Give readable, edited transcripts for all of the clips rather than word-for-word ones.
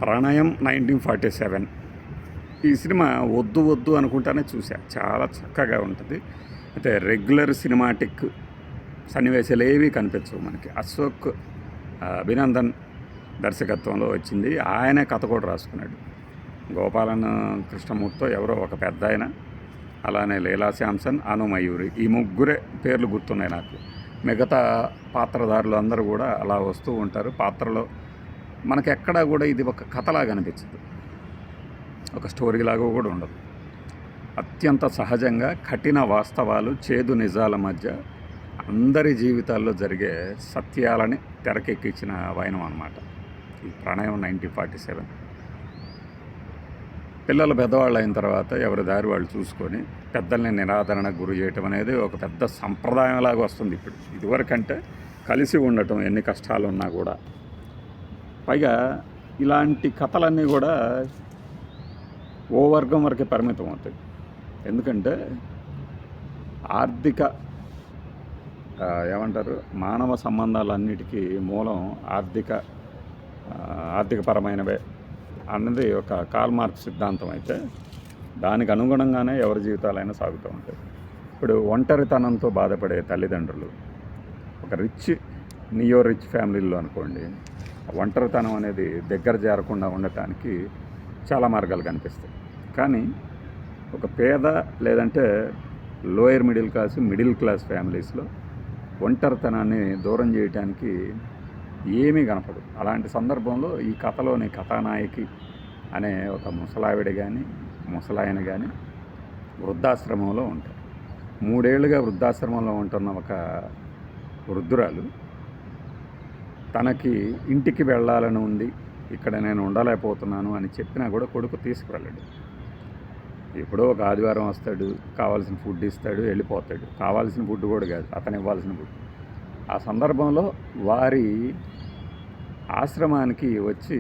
ప్రణయం 1947. ఈ సినిమా వద్దు వద్దు అనుకుంటానే చూసా. చాలా చక్కగా ఉంటుంది. అయితే రెగ్యులర్ సినిమాటిక్ సన్నివేశాలు ఏవి కనిపించవు మనకి. అశోక్ అభినందన్ దర్శకత్వంలో వచ్చింది. ఆయనే కథ కూడా రాసుకున్నాడు. గోపాలన్ కృష్ణమూర్తితో ఎవరో ఒక పెద్ద ఆయన, అలానే లీలా శాంసన్, అను మయూరి, ఈ ముగ్గురే పేర్లు గుర్తున్నాయి నాకు. మిగతా పాత్రధారులు అందరూ కూడా అలా వస్తూ ఉంటారు పాత్రలో. మనకెక్కడా కూడా ఇది ఒక కథలాగా అనిపించదు, ఒక స్టోరీలాగా కూడా ఉండదు. అత్యంత సహజంగా కఠిన వాస్తవాలు, చేదు నిజాల మధ్య అందరి జీవితాల్లో జరిగే సత్యాలని తెరకెక్కించిన వైనం అన్నమాట ఈ ప్రణయం 1947. పిల్లలు పెద్దవాళ్ళు అయిన తర్వాత ఎవరి దారి వాళ్ళు చూసుకొని పెద్దల్ని నిరాదరణకు గురి చేయటం అనేది ఒక పెద్ద సంప్రదాయంలాగా వస్తుంది ఇప్పుడు. ఇదివరకంటే కలిసి ఉండటం ఎన్ని కష్టాలు ఉన్నా కూడా. పైగా ఇలాంటి కథలన్నీ కూడా ఓ వర్గం వరకే పరిమితం అవుతాయి. ఎందుకంటే ఆర్థిక ఏమంటారు, మానవ సంబంధాలన్నిటికీ మూలం ఆర్థికపరమైనవే అన్నది ఒక కార్ల్ మార్క్స్ సిద్ధాంతం. అయితే దానికి అనుగుణంగానే ఎవరి జీవితాలైనా సాగుతూ ఉంటాయి. ఇప్పుడు ఒంటరితనంతో బాధపడే తల్లిదండ్రులు, ఒక రిచ్ ఫ్యామిలీలో అనుకోండి, ఒంటరితనం అనేది దగ్గర చేరకుండా ఉండటానికి చాలా మార్గాలు కనిపిస్తాయి. కానీ ఒక పేద లేదంటే లోయర్ మిడిల్ క్లాస్ ఫ్యామిలీస్లో ఒంటరితనాన్ని దూరం చేయడానికి ఏమీ కనపడు. అలాంటి సందర్భంలో ఈ కథలోని కథానాయకి అనే ఒక ముసలావిడ కానీ ముసలాయన కానీ వృద్ధాశ్రమంలో ఉంటారు. 3 ఏళ్ళుగా వృద్ధాశ్రమంలో ఉంటున్న ఒక వృద్ధురాలు తనకి ఇంటికి వెళ్ళాలని ఉంది, ఇక్కడ నేను ఉండలేకపోతున్నాను అని చెప్పినా కూడా కొడుకు తీసుకువెళ్ళాడు. ఎప్పుడో ఒక ఆదివారం వస్తాడు, కావాల్సిన ఫుడ్ ఇస్తాడు, వెళ్ళిపోతాడు. కావాల్సిన ఫుడ్ కూడా కాదు, అతను ఇవ్వాల్సిన ఫుడ్. ఆ సందర్భంలో వారి ఆశ్రమానికి వచ్చి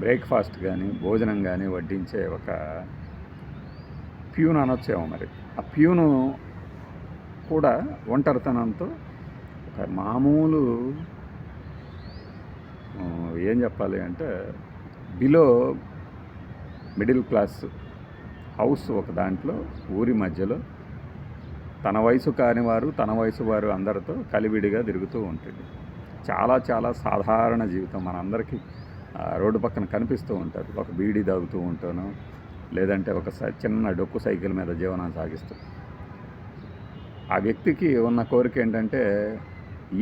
బ్రేక్ఫాస్ట్ కానీ భోజనం కానీ వడ్డించే ఒక ప్యూన్ అనొచ్చేమో మరి. ఆ ప్యూను కూడా ఒంటరితనంతో ఒక మామూలు ఏం చెప్పాలి అంటే బిలో మిడిల్ క్లాస్ హౌస్ ఒక దాంట్లో ఊరి మధ్యలో తన వయసు కాని వారు తన వయసు వారు అందరితో కలివిడిగా తిరుగుతూ ఉంటుంది. చాలా చాలా సాధారణ జీవితం మనందరికీ రోడ్డు పక్కన కనిపిస్తూ ఉంటారు. ఒక బీడీ తాగుతూ ఉంటాను, లేదంటే ఒక చిన్న డొక్కు సైకిల్ మీద జీవనం సాగిస్తూ. ఆ వ్యక్తికి ఉన్న కోరిక ఏంటంటే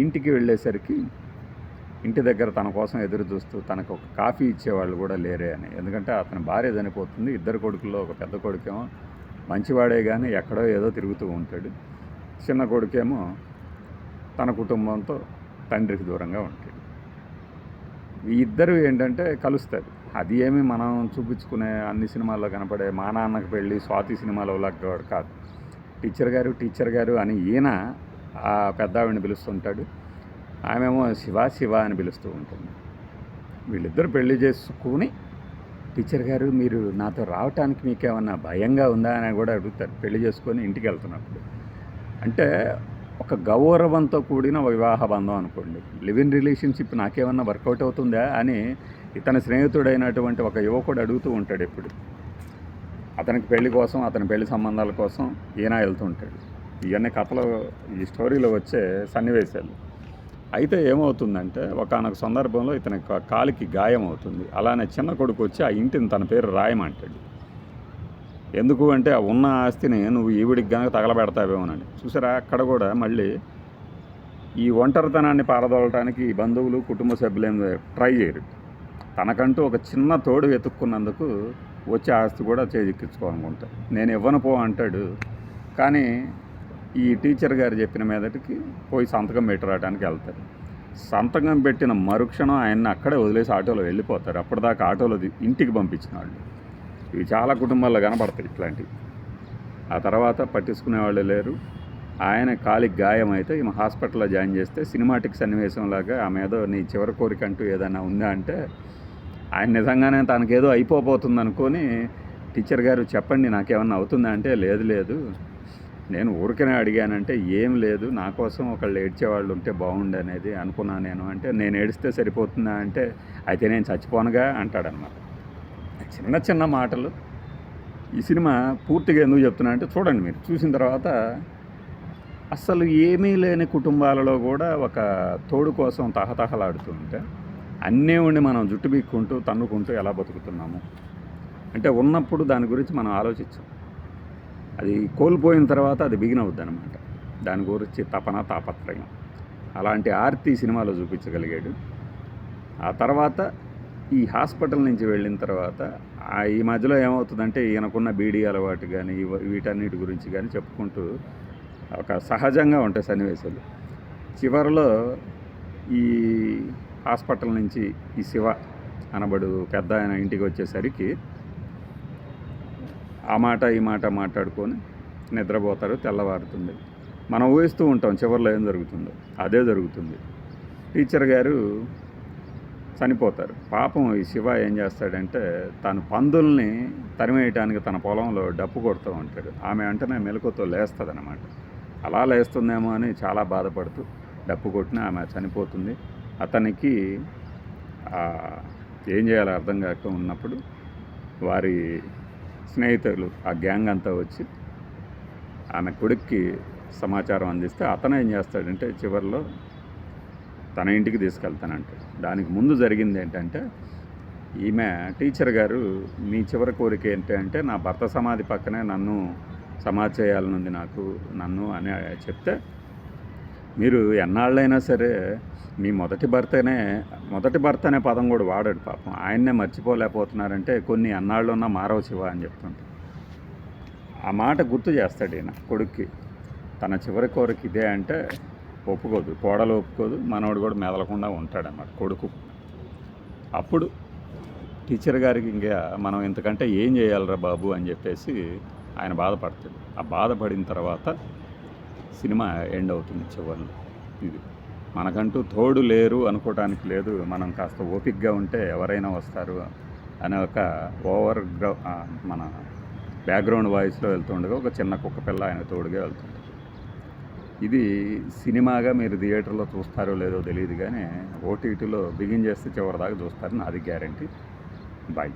ఇంటికి వెళ్ళేసరికి ఇంటి దగ్గర తన కోసం ఎదురు చూస్తూ తనకు ఒక కాఫీ ఇచ్చేవాళ్ళు కూడా లేరే అని. ఎందుకంటే అతని భార్య చనిపోతుంది. 2 కొడుకుల్లో ఒక పెద్ద కొడుకేమో మంచివాడే కానీ ఎక్కడో ఏదో తిరుగుతూ ఉంటాడు. చిన్న కొడుకేమో తన కుటుంబంతో తండ్రికి దూరంగా ఉంటాడు. ఈ ఇద్దరు ఏంటంటే కలుస్తారు. అది ఏమి మనం చూపించుకునే అన్ని సినిమాల్లో కనపడే మా నాన్నకి పెళ్ళి స్వాతి సినిమాలో లాగా కాదు. టీచర్ గారు అని ఈయన ఆ పెద్ద ఆవిడని పిలుస్తుంటాడు, ఆమెమో శివ అని పిలుస్తూ ఉంటుంది. వీళ్ళిద్దరు పెళ్లి చేసుకుని టీచర్ గారు మీరు నాతో రావటానికి మీకేమన్నా భయంగా ఉందా అని కూడా అడుగుతారు పెళ్లి చేసుకొని ఇంటికి వెళ్తున్నప్పుడు. అంటే ఒక గౌరవంతో కూడిన వివాహ బంధం అనుకోండి. లివ్ ఇన్ రిలేషన్షిప్ నాకేమన్నా వర్కౌట్ అవుతుందా అని ఇతని స్నేహితుడైనటువంటి ఒక యువకుడు అడుగుతూ ఉంటాడు ఎప్పుడు. అతనికి పెళ్లి కోసం, అతని పెళ్లి సంబంధాల కోసం ఈయన వెళ్తూ ఉంటాడు. ఇవన్నీ కథలో ఈ స్టోరీలో వచ్చే సన్నివేశాలు. అయితే ఏమవుతుందంటే ఒకానొక సందర్భంలో ఇతని కాలికి గాయం అవుతుంది. అలానే చిన్న కొడుకు వచ్చి ఆ ఇంటిని తన పేరు రాయమంటాడు. ఎందుకు అంటే ఆ ఉన్న ఆస్తిని నువ్వు ఈవిడికి కనుక తగలబెడతావేమోనండి. చూసారా, అక్కడ కూడా మళ్ళీ ఈ ఒంటరితనాన్ని పారదోలటానికి ఈ బంధువులు కుటుంబ సభ్యులేం ట్రై చేయరు. తనకంటూ ఒక చిన్న తోడు వెతుక్కున్నందుకు వచ్చే ఆస్తి కూడా చేజిక్కించుకోవాలనుకుంటాడు. నేను ఇవ్వను పో అంటాడు. కానీ ఈ టీచర్ గారు చెప్పిన మీదటికి పోయి సంతకం పెట్టి రావడానికి వెళ్తారు. సంతకం పెట్టిన మరుక్షణం ఆయన్ని అక్కడే వదిలేసి ఆటోలో వెళ్ళిపోతారు. అప్పటిదాకా ఆటోలో ఇంటికి పంపించిన వాళ్ళు. ఇవి చాలా కుటుంబాల్లో కనపడతాయి ఇట్లాంటివి. ఆ తర్వాత పట్టించుకునే వాళ్ళు లేరు. ఆయన కాలికి గాయం అయితే ఈమె హాస్పిటల్లో జాయిన్ చేస్తే సినిమాటిక్ సన్నివేశంలాగా ఆమె ఏదో నీ చివరి కోరిక అంటూ ఏదైనా ఉందా అంటే ఆయన నిజంగానే తనకేదో అయిపోతుంది అనుకొని టీచర్ గారు చెప్పండి నాకేమన్నా అవుతుందా అంటే లేదు నేను ఊరికనే అడిగానంటే ఏం లేదు, నా కోసం ఒకళ్ళు ఏడ్చేవాళ్ళు ఉంటే బాగుండు అనేది అనుకున్నాను నేను. అంటే నేను ఏడిస్తే సరిపోతుందా అంటే అయితే నేను చచ్చిపోనుగా అంటాడనమాట. చిన్న చిన్న మాటలు. ఈ సినిమా పూర్తిగా ఎందుకు చెప్తున్నా అంటే చూడండి, మీరు చూసిన తర్వాత అస్సలు ఏమీ లేని కుటుంబాలలో కూడా ఒక తోడు కోసం తహతహలాడుతూ ఉంటే అన్నీ ఉండి మనం జుట్టు బీక్కుంటూ తన్నుకుంటూ ఎలా బతుకుతున్నాము అంటే ఉన్నప్పుడు దాని గురించి మనం ఆలోచించాం. అది కోల్పోయిన తర్వాత అది బిగిన్ అవుద్ది అనమాట. దాని గురించి తపన తాపత్రయం. అలాంటి ఆర్తి సినిమాలో చూపించగలిగాడు. ఆ తర్వాత ఈ హాస్పిటల్ నుంచి వెళ్ళిన తర్వాత ఈ మధ్యలో ఏమవుతుందంటే ఈయనకున్న బీడీ అలవాటు కానీ వీటన్నిటి గురించి కానీ చెప్పుకుంటూ ఒక సహజంగా ఉంటాయి సన్నివేశాలు. చివరిలో ఈ హాస్పిటల్ నుంచి ఈ శివ అనబడు పెద్ద ఆయన ఇంటికి వచ్చేసరికి ఆ మాట ఈ మాట మాట్లాడుకొని నిద్రపోతారు. తెల్లవారుతుంది. మనం ఊహిస్తూ ఉంటాం చివరిలో ఏం జరుగుతుందో. అదే జరుగుతుంది. టీచర్ గారు చనిపోతారు. పాపం ఈ శివ ఏం చేస్తాడంటే తను పందుల్ని తరిమేయటానికి తన పొలంలో డప్పు కొడుతూ ఉంటాడు. ఆమె వెంటనే మెలకువతో లేస్తుంది అన్నమాట. అలా లేస్తుందేమో అని చాలా బాధపడుతూ డప్పు కొట్టిన ఆమె చనిపోతుంది. అతనికి ఏం చేయాలో అర్థం కాక ఉన్నప్పుడు వారి స్నేహితులు ఆ గ్యాంగ్ అంతా వచ్చి ఆమె కొడుక్కి సమాచారం అందిస్తే అతను ఏం చేస్తాడంటే చివరిలో తన ఇంటికి తీసుకెళ్తానంటాడు. దానికి ముందు జరిగింది ఏంటంటే ఈమె టీచర్ గారు మీ చివరి కోరిక ఏంటంటే నా భర్త సమాధి పక్కనే నన్ను సమాధి చేయాలనుంది నన్ను అని చెప్తే మీరు ఎన్నాళ్ళైనా సరే మీ మొదటి భర్త అనే పదం కూడా వాడాడు పాపం. ఆయన్నే మర్చిపోలేకపోతున్నారంటే కొన్ని ఎన్నాళ్ళున్నా మారవ శివ అని చెప్తుంటాడు. ఆ మాట గుర్తు చేస్తాడు ఈయన కొడుక్కి. తన చివరి కోరిక ఇదే అంటే ఒప్పుకోదు, కోడలు ఒప్పుకోదు, మనోడు కూడా మెదలకుండా ఉంటాడన్నమాట కొడుకు. అప్పుడు టీచర్ గారికి ఇంకా మనం ఇంతకంటే ఏం చేయాలరా బాబు అని చెప్పేసి ఆయన బాధపడతాడు. ఆ బాధపడిన తర్వాత సినిమా ఎండ్ అవుతుంది చివరిలో. ఇది మనకంటూ తోడు లేరు అనుకోవడానికి లేదు. మనం కాస్త ఓపికగా ఉంటే ఎవరైనా వస్తారు అనే ఒక మన బ్యాక్గ్రౌండ్ వాయిస్లో వెళ్తుండగా ఒక చిన్న కుక్క పిల్ల ఆయన తోడుగా వెళ్తుంది. ఇది సినిమాగా మీరు థియేటర్లో చూస్తారో లేదో తెలియదు కానీ ఓటీటీలో బిగిన్ చేస్తే చివరిదాకా చూస్తారని అది గ్యారంటీ. బాయ్.